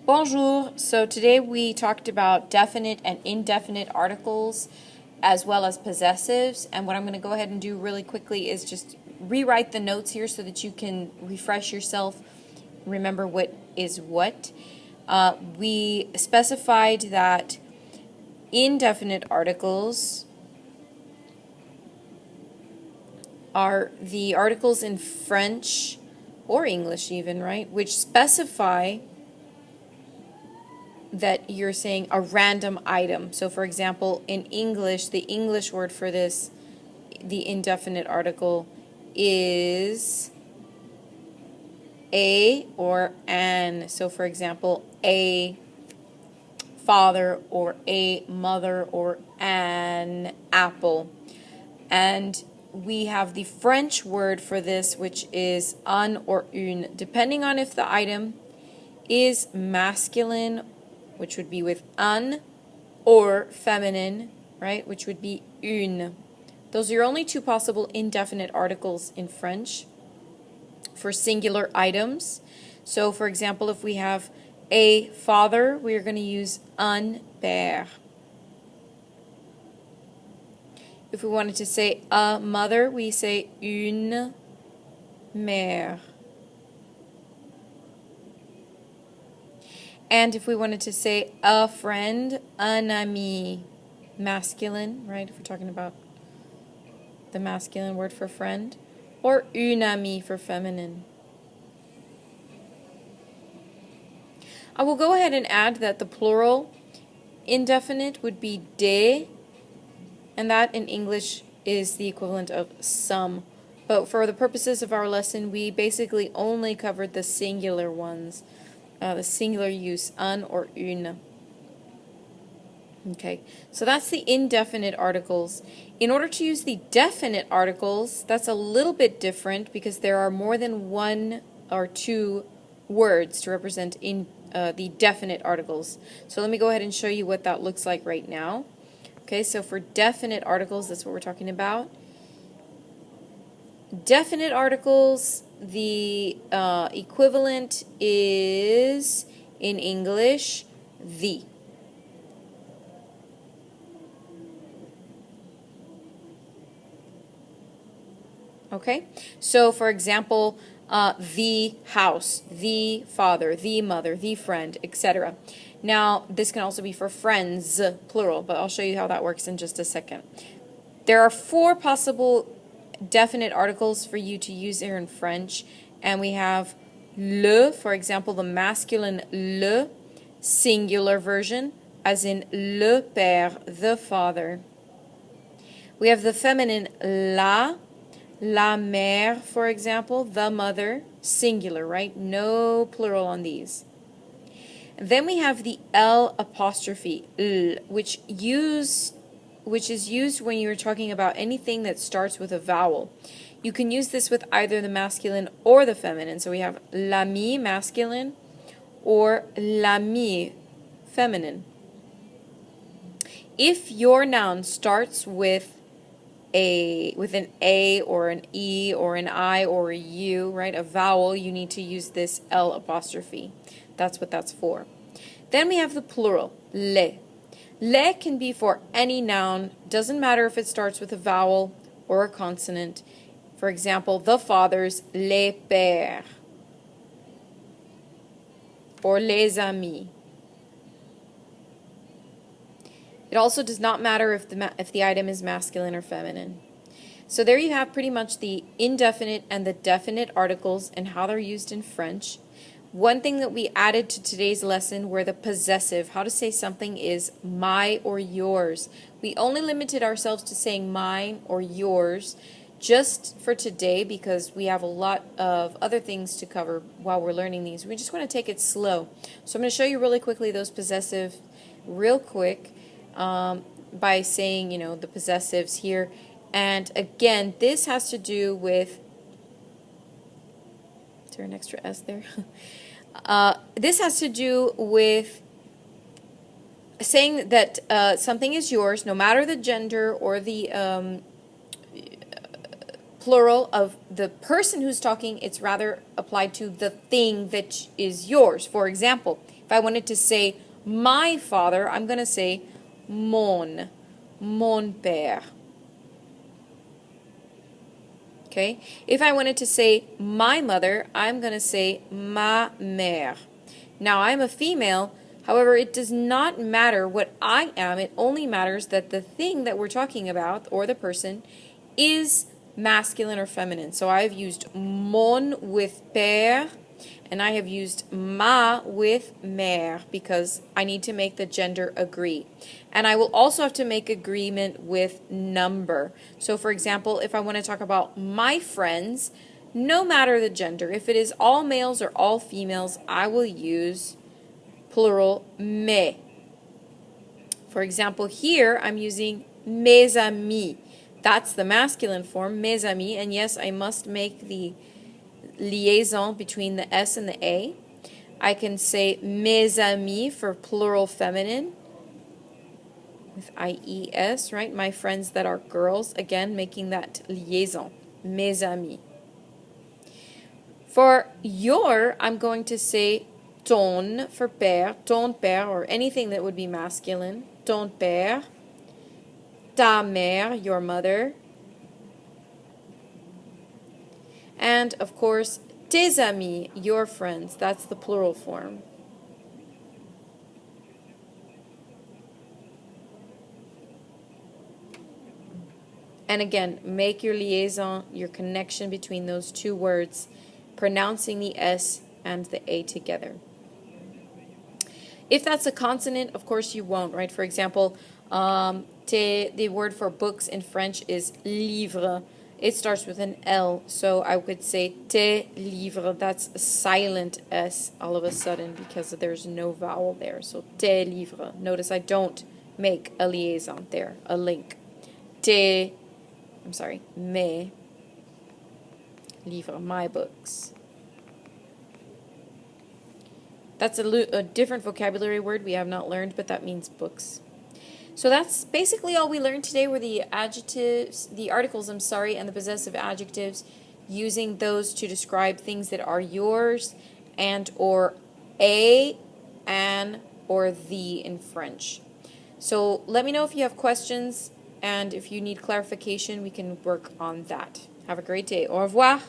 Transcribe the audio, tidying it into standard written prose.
Bonjour. So today we talked about definite and indefinite articles as well as possessives. And what I'm going to go ahead and do really quickly is just rewrite the notes here so that you can refresh yourself, remember what is what. We specified that indefinite articles are the articles in French or English even, right, which specify that you're saying a random item. So for example, in English, the English word for this, the indefinite article, is a or an. So for example, a father or a mother or an apple. And we have the French word for this, which is un or une, depending on if the item is masculine, which would be with un, or feminine, right, which would be une. Those are your only two possible indefinite articles in French for singular items. So, for example, if we have a father, we are going to use un père. If we wanted to say a mother, we say une mère. And if we wanted to say a friend, un ami, masculine, right? If we're talking about the masculine word for friend, or une amie for feminine. I will go ahead and add that the plural indefinite would be des, and that in English is the equivalent of some. But for the purposes of our lesson, we basically only covered the singular ones. The singular use, un or une. Okay, so that's the indefinite articles. In order to use the definite articles, that's a little bit different because there are more than one or two words to represent in the definite articles. So let me go ahead and show you what that looks like right now. Okay, so for definite articles, that's what we're talking about. Definite articles, the equivalent is, in English, the. Okay, so for example, the house, the father, the mother, the friend, etc. Now, this can also be for friends, plural, but I'll show you how that works in just a second. There are four possible definite articles for you to use here in French, and we have le, for example, the masculine le, singular version, as in le père, the father. We have the feminine la mère, for example, the mother, singular, right? No plural on these. Then we have the L apostrophe, l, which is used when you're talking about anything that starts with a vowel. You can use this with either the masculine or the feminine. So we have l'ami, masculine, or l'ami, feminine. If your noun starts with an A or an E or an I or a U, right, a vowel, you need to use this L apostrophe. That's what that's for. Then we have the plural, les. Les can be for any noun, doesn't matter if it starts with a vowel or a consonant. For example, the fathers, les pères, or les amis. It also does not matter if the item is masculine or feminine. So there you have pretty much the indefinite and the definite articles and how they're used in French. One thing that we added to today's lesson were the possessive, how to say something is my or yours. We only limited ourselves to saying mine or yours just for today because we have a lot of other things to cover while we're learning these. We just want to take it slow. So I'm going to show you really quickly those possessive real quick by saying, the possessives here. And again, this has to do with, is there an extra S there? This has to do with saying that something is yours, no matter the gender or the plural of the person who's talking. It's rather applied to the thing that is yours. For example, If I wanted to say my father, I'm going to say mon père. Okay? If I wanted to say my mother, I'm going to say ma mère. Now, I'm a female. However, it does not matter what I am. It only matters that the thing that we're talking about, or the person, is masculine or feminine. So I've used mon with père, and I have used ma with mère because I need to make the gender agree. And I will also have to make agreement with number. So for example, if I want to talk about my friends, no matter the gender, if it is all males or all females, I will use plural mes. For example, here I'm using mes amis. That's the masculine form, mes amis, and yes, I must make the liaison between the S and the A. I can say mes amis for plural feminine with IES, right? My friends that are girls, again, making that liaison, mes amis. For your, I'm going to say ton for père, ton père, or anything that would be masculine, ton père, ta mère, your mother, and of course, tes amis, your friends. That's the plural form. And again, make your liaison, your connection between those two words, pronouncing the S and the A together. If that's a consonant, of course you won't, right? For example, the word for books in French is livre. It starts with an L, so I would say tes livres. That's a silent S all of a sudden because there's no vowel there. So tes livres. Notice I don't make a liaison there, a link. Mes livres, my books. That's a different vocabulary word we have not learned, but that means books. So that's basically all we learned today were the adjectives, the articles, and the possessive adjectives, using those to describe things that are yours and or a, an, or the in French. So let me know if you have questions, and if you need clarification, we can work on that. Have a great day. Au revoir.